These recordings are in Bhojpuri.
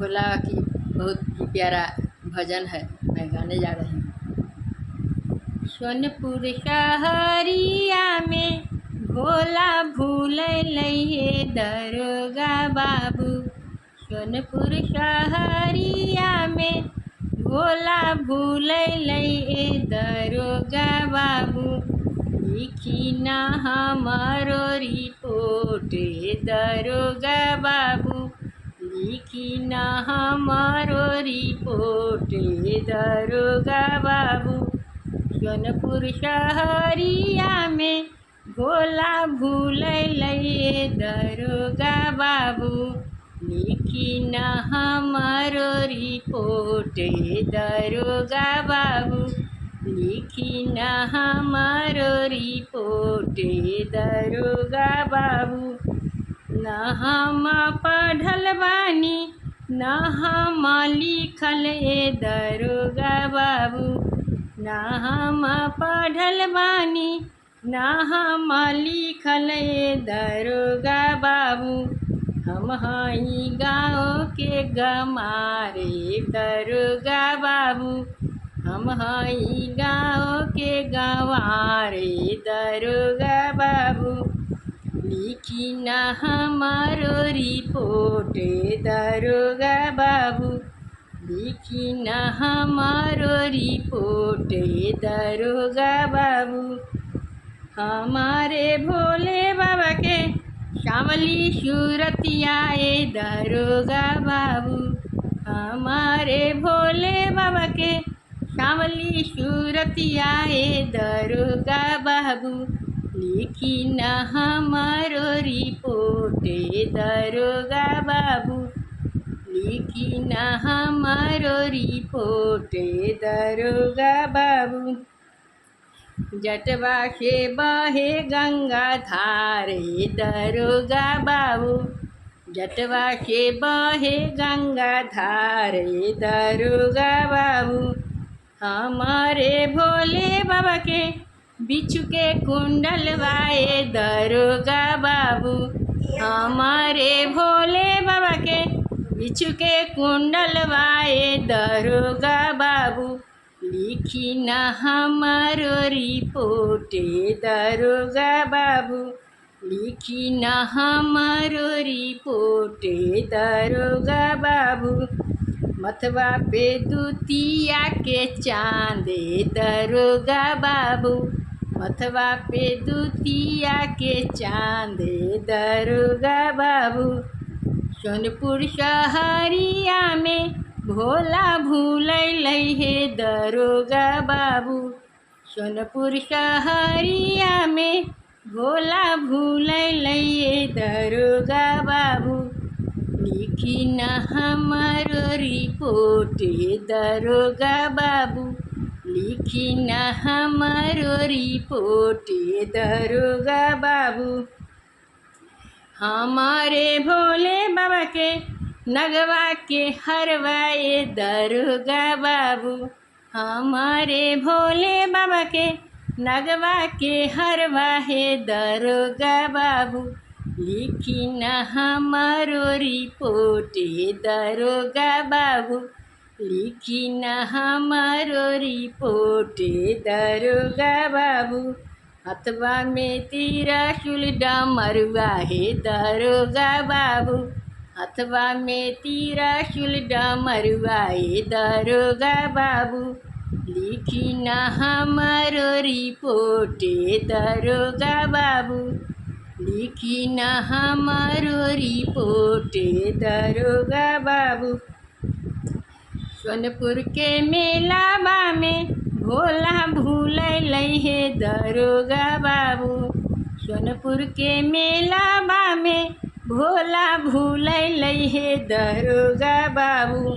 भोला की बहुत ही प्यारा भजन है, मैं गाने जा रही हूँ। सोनपुर शहरिया में भोला भूलैले दरोगा बाबू। सोनपुर शहरिया में भोला भूलैले दरोगा बाबू। लिखी ना हमारो रिपोर्ट दरोगा बाबू। लिखी ना हमारो रिपोर्ट दरोगा बाबू। सोनपुर शहरिया में भोला भूलैले दरोगा बाबू। लिखी ना हमारो रिपोर्ट दरोगा बाबू। लिखी ना हमारो रिपोर्ट दरोगा बाबू। ना हम पढ़ल बानी ना हम लिखल दरोगा बाबू। ना हम पढ़ल बानी ना हम लिखल दरोगा बाबू। हम हई गाँव के गमारे दरोगा बाबू। हम हई गाँव के गंवारे दरोगा बाबू। लिखी ना हमारो रिपोर्ट दरोगा बाबू। लिखी ना हमारो रिपोर्ट दरोगा बाबू। हमारे भोले बाबा के सांवली सूरतिया दरोगा बाबू। हमारे भोले बाबा के सांवली सूरतिया दरोगा बाबू। लिखी ना हमारो रिपोर्ट दरोगा बाबू। लिखी ना हमारो रिपोर्ट दरोगा बाबू। जटवा से बहे गंगा धारे दरोगा बाबू। जटवा से बहे गंगा धारे दरोगा बाबू। हमारे भोले बाबा के बिच्छू के कुंडल वाए दरोगा बाबू। हमारे भोले बाबा के बिच्छू के कुंडल वाए दरोगा बाबू। लिखी ना हमारो रिपोर्ट दरोगा बाबू। लिखी ना हमारो रिपोर्ट दरोगा बाबू। मथवा पे दुतिया के चांदे दरोगा बाबू। मथवा पे दुतिया के चांदे दरोगा बाबू। सोनपुर शहरिया में भोला भूलैले दरोगा बाबू। सोनपुर शहरिया में भोला भूलैले दरोगा बाबू। लिखी ना हमारो रिपोर्ट दरोगा बाबू। लिखी ना हमारो रिपोर्ट दरोगा बाबू। हमारे भोले बाबा के नगवा के हरवाए दरोगा बाबू। हमारे भोले बाबा के नगवा के हरवाए दरोगा बाबू। लिखी ना हमारो रिपोर्ट दरोगा बाबू। लिखी ना हमारो रिपोर्ट दरोगा बाबू। हथवा में त्रिशूल डमरुआ दरोगा बाबू। हथवा में त्रिशूल डमरुआ दरोगा बाबू। लिखी ना हमारो रिपोर्ट दरोगा बाबू। लिखी ना हमारो रिपोर्ट दरोगा बाबू। सोनपुर के मेलावा में भोला भूलैले दरोगा बाबू। सोनपुर के मेलावा में भोला भूलैले दरोगा बाबू।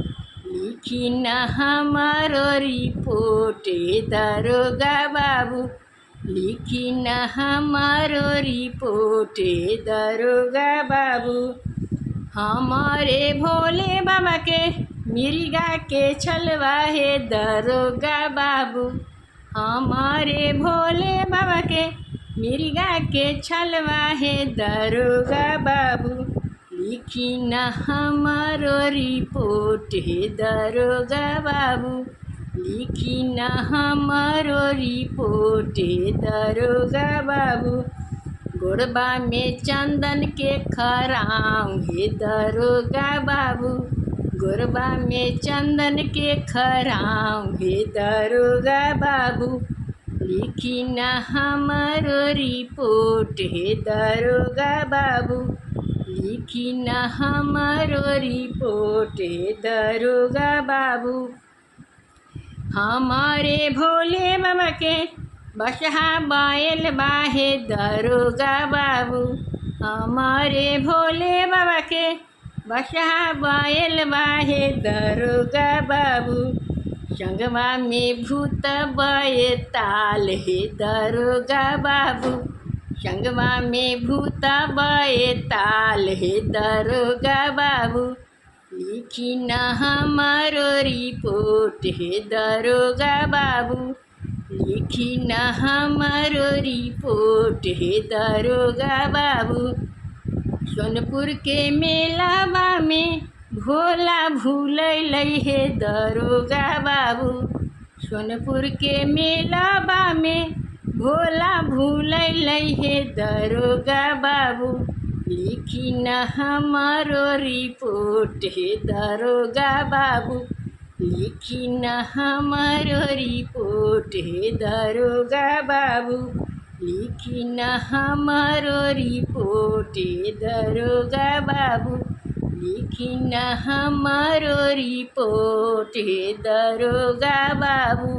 लिखी ना हमारो रिपोर्ट दरोगा बाबू। लिखी ना हमारो रिपोर्ट दरोगा बाबू। हमारे भोले बाबा के मिर्गा के छलवाए दरोगा बाबू। हमारे भोले बाबा के मिर्गा के छलवाए दरोगा बाबू। लिखी न हमारो रिपोर्ट हे दरोगा बाबू, लिखी न हमारो रिपोर्ट हे दरोगा बाबू। गोड़बा में चंदन के खराम हे दरोगा बाबू, गोड़बा में चंदन के खराम हे दरोगा बाबू। लिखी न हमारो रिपोर्ट हे दरोगा बाबू, लिखी न हमारो रिपोर्ट हे दरोगा बाबू। हमारे भोले बाबा के बसहा बैल बाहे दरोगा बाबू, हमारे भोले बाबा के बसहा बैल बाहे दरोगा बाबू। संगवा में भूत बये ताल हे दरोगा बाबू, संगवा में भूत बये ताल हे दरोगा बाबू। लिखी न हमारो रिपोर्ट हे दरोगा बाबू, लिखी न हमारो रिपोर्ट हे दरोगा बाबू। सोनपुर के मेलावा में भोला भूलैलै हे दरोगा बाबू, सोनपुर के मेलावा में भोला भूलैलै हे दरोगा बाबू। लिखी न हमारो रिपोर्ट हे दरोगा बाबू, लिखी न हमारो रिपोर्ट हे दरोगा बाबू, लिखी न हमारो रिपोर्ट हे दरोगा बाबू, लिखी न हमारो रिपोर्ट हे दरोगा बाबू।